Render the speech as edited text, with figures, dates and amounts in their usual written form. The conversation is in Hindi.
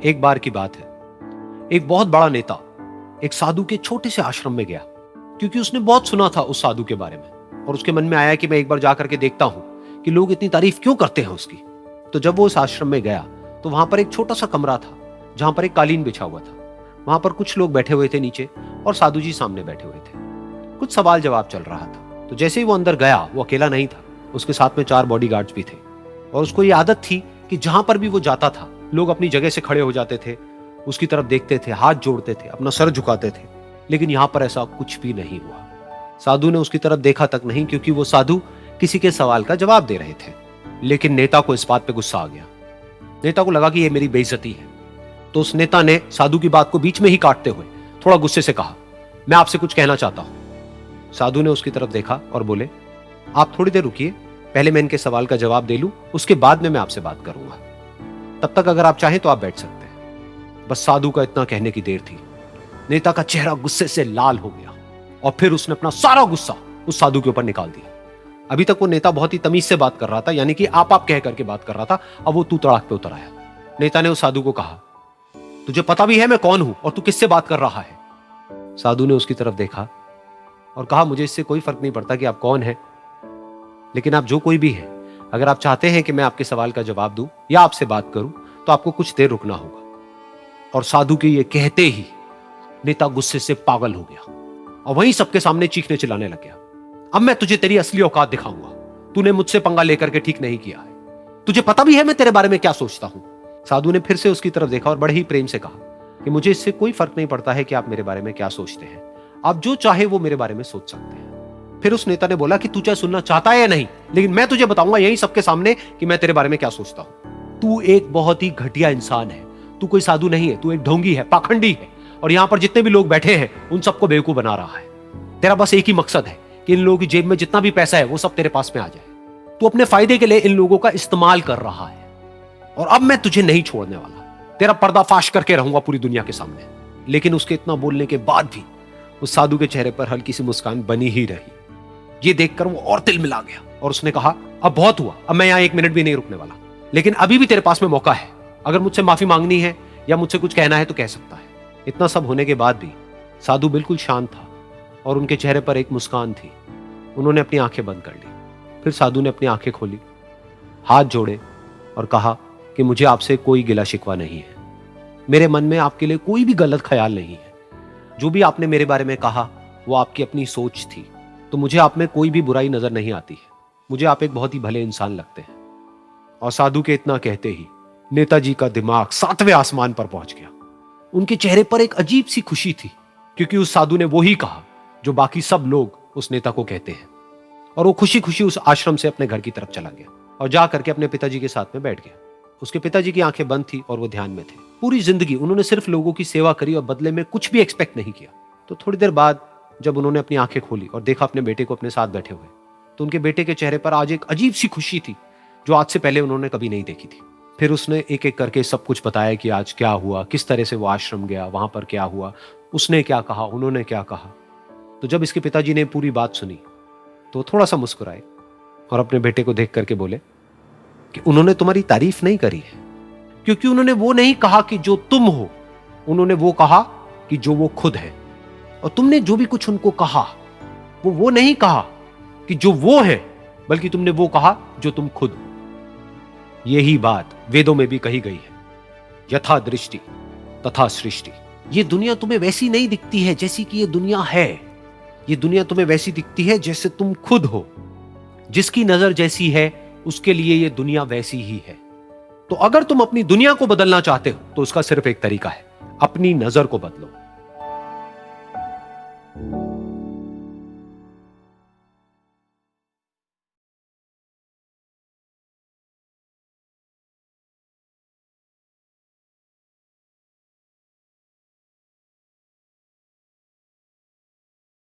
एक बार की बात है, एक बहुत बड़ा नेता एक साधु के छोटे से आश्रम में गया, क्योंकि उसने बहुत सुना था उस साधु के बारे में और उसके मन में आया कि मैं एक बार जाकर के देखता हूं कि लोग इतनी तारीफ क्यों करते हैं उसकी। तो जब वो उस आश्रम में गया तो वहां पर एक छोटा सा कमरा था जहां पर एक कालीन बिछा हुआ था। वहां पर कुछ लोग बैठे हुए थे नीचे और साधु जी सामने बैठे हुए थे। कुछ सवाल जवाब चल रहा था। तो जैसे ही वो अंदर गया, वो अकेला नहीं था, उसके साथ में 4 बॉडीगार्ड्स भी थे और उसको ये आदत थी कि जहां पर भी वो जाता था लोग अपनी जगह से खड़े हो जाते थे, उसकी तरफ देखते थे, हाथ जोड़ते थे, अपना सर झुकाते थे। लेकिन यहां पर ऐसा कुछ भी नहीं हुआ। साधु ने उसकी तरफ देखा तक नहीं, क्योंकि वो साधु किसी के सवाल का जवाब दे रहे थे। लेकिन नेता को इस बात पे गुस्सा आ गया। नेता को लगा कि ये मेरी बेइज्जती है। तो उस नेता ने साधु की बात को बीच में ही काटते हुए थोड़ा गुस्से से कहा, मैं आपसे कुछ कहना चाहता हूं। साधु ने उसकी तरफ देखा और बोले, आप थोड़ी देर रुकिए, पहले मैं इनके सवाल का जवाब दे लूं, उसके बाद में मैं आपसे बात करूंगा। तब तक अगर आप चाहें तो आप बैठ सकते हैं। बस साधु का इतना कहने की देर थी। नेता का चेहरा गुस्से से लाल हो गया और फिर उसने अपना सारा गुस्सा उस साधु के ऊपर निकाल दिया। अभी तक वो नेता बहुत ही तमीज से बात कर रहा था, यानी कि आप कह करके बात कर रहा था। अब वो तू तड़ाक पे उतर आया। नेता ने उस साधु को कहा, तुझे पता भी है मैं कौन हूं और तू किससे बात कर रहा है? साधु ने उसकी तरफ देखा और कहा, मुझे इससे कोई फर्क नहीं पड़ता कि आप कौन हैं, लेकिन आप जो कोई भी हैं, अगर आप चाहते हैं कि मैं आपके सवाल का जवाब दूं या आपसे बात करूं तो आपको कुछ देर रुकना होगा। और साधु के ये कहते ही नेता गुस्से से पागल हो गया और वहीं सबके सामने चीखने चिल्लाने लग गया, अब मैं तुझे तेरी असली औकात दिखाऊंगा। तूने मुझसे पंगा लेकर के ठीक नहीं किया है। तुझे पता भी है मैं तेरे बारे में क्या सोचता हूं। साधु ने फिर से उसकी तरफ देखा और बड़े ही प्रेम से कहा कि मुझे इससे कोई फर्क नहीं पड़ता है कि आप मेरे बारे में क्या सोचते हैं। आप जो चाहे वो मेरे बारे में सोच सकते हैं। फिर उस नेता ने बोला कि तू चाहे सुनना चाहता है या नहीं, लेकिन मैं तुझे बताऊंगा यही सबके सामने कि मैं तेरे बारे में क्या सोचता हूं। तू एक बहुत ही घटिया इंसान है। तू कोई साधु नहीं है, तू एक ढोंगी है, पाखंडी है और यहां पर जितने भी लोग बैठे हैं उन सबको बेवकूफ बना रहा है। तेरा बस एक ही मकसद है कि इन लोगों की जेब में जितना भी पैसा है वो सब तेरे पास में आ जाए। तू अपने फायदे के लिए इन लोगों का इस्तेमाल कर रहा है और अब मैं तुझे नहीं छोड़ने वाला। तेरा पर्दाफाश करके रहूंगा पूरी दुनिया के सामने। लेकिन उसके इतना बोलने के बाद भी उस साधु के चेहरे पर हल्की सी मुस्कान बनी ही रही। ये देखकर वो और तिल मिला गया और उसने कहा, अब बहुत हुआ, अब मैं यहां 1 मिनट भी नहीं रुकने वाला। लेकिन अभी भी तेरे पास में मौका है। अगर मुझसे माफी मांगनी है या मुझसे कुछ कहना है तो कह सकता है। इतना सब होने के बाद भी साधु बिल्कुल शांत था और उनके चेहरे पर एक मुस्कान थी। उन्होंने अपनी आंखें बंद कर ली। फिर साधु ने अपनी आंखें खोली, हाथ जोड़े और कहा कि मुझे आपसे कोई गिला शिकवा नहीं है। मेरे मन में आपके लिए कोई भी गलत ख्याल नहीं है। जो भी आपने मेरे बारे में कहा वो आपकी अपनी सोच थी। तो मुझे आप में कोई भी बुराई नजर नहीं आती है। मुझे आप एक बहुत ही भले इंसान लगते हैं। और साधु के इतना कहते ही नेताजी का दिमाग 7वें आसमान पर पहुंच गया। उनके चेहरे पर एक अजीब सी खुशी थी, क्योंकि उस साधु ने वो ही कहा जो बाकी सब लोग उस नेता को कहते हैं। और वो खुशी खुशी उस आश्रम से अपने घर की तरफ चला गया और जा करके अपने पिताजी के साथ में बैठ गया। उसके पिताजी की आंखें बंद थी और वो ध्यान में थे। पूरी जिंदगी उन्होंने सिर्फ लोगों की सेवा करी और बदले में कुछ भी एक्सपेक्ट नहीं किया। तो थोड़ी देर बाद जब उन्होंने अपनी आंखें खोली और देखा अपने बेटे को अपने साथ बैठे हुए, तो उनके बेटे के चेहरे पर आज एक अजीब सी खुशी थी जो आज से पहले उन्होंने कभी नहीं देखी थी। फिर उसने एक एक करके सब कुछ बताया कि आज क्या हुआ, किस तरह से वो आश्रम गया, वहां पर क्या हुआ, उसने क्या कहा, उन्होंने क्या कहा। तो जब इसके पिताजी ने पूरी बात सुनी तो थोड़ा सा मुस्कुराए और अपने बेटे को देख करके बोले कि उन्होंने तुम्हारी तारीफ नहीं करी है, क्योंकि उन्होंने वो नहीं कहा कि जो तुम हो, उन्होंने वो कहा कि जो वो खुद है। और तुमने जो भी कुछ उनको कहा वो नहीं कहा कि जो वो है, बल्कि तुमने वो कहा जो तुम खुद हो। यही बात वेदों में भी कही गई है, यथा दृष्टि तथा सृष्टि। ये दुनिया तुम्हें वैसी नहीं दिखती है जैसी कि ये दुनिया है। ये दुनिया तुम्हें वैसी दिखती है जैसे तुम खुद हो। जिसकी नजर जैसी है उसके लिए ये दुनिया वैसी ही है। तो अगर तुम अपनी दुनिया को बदलना चाहते हो तो उसका सिर्फ एक तरीका है, अपनी नजर को बदलो।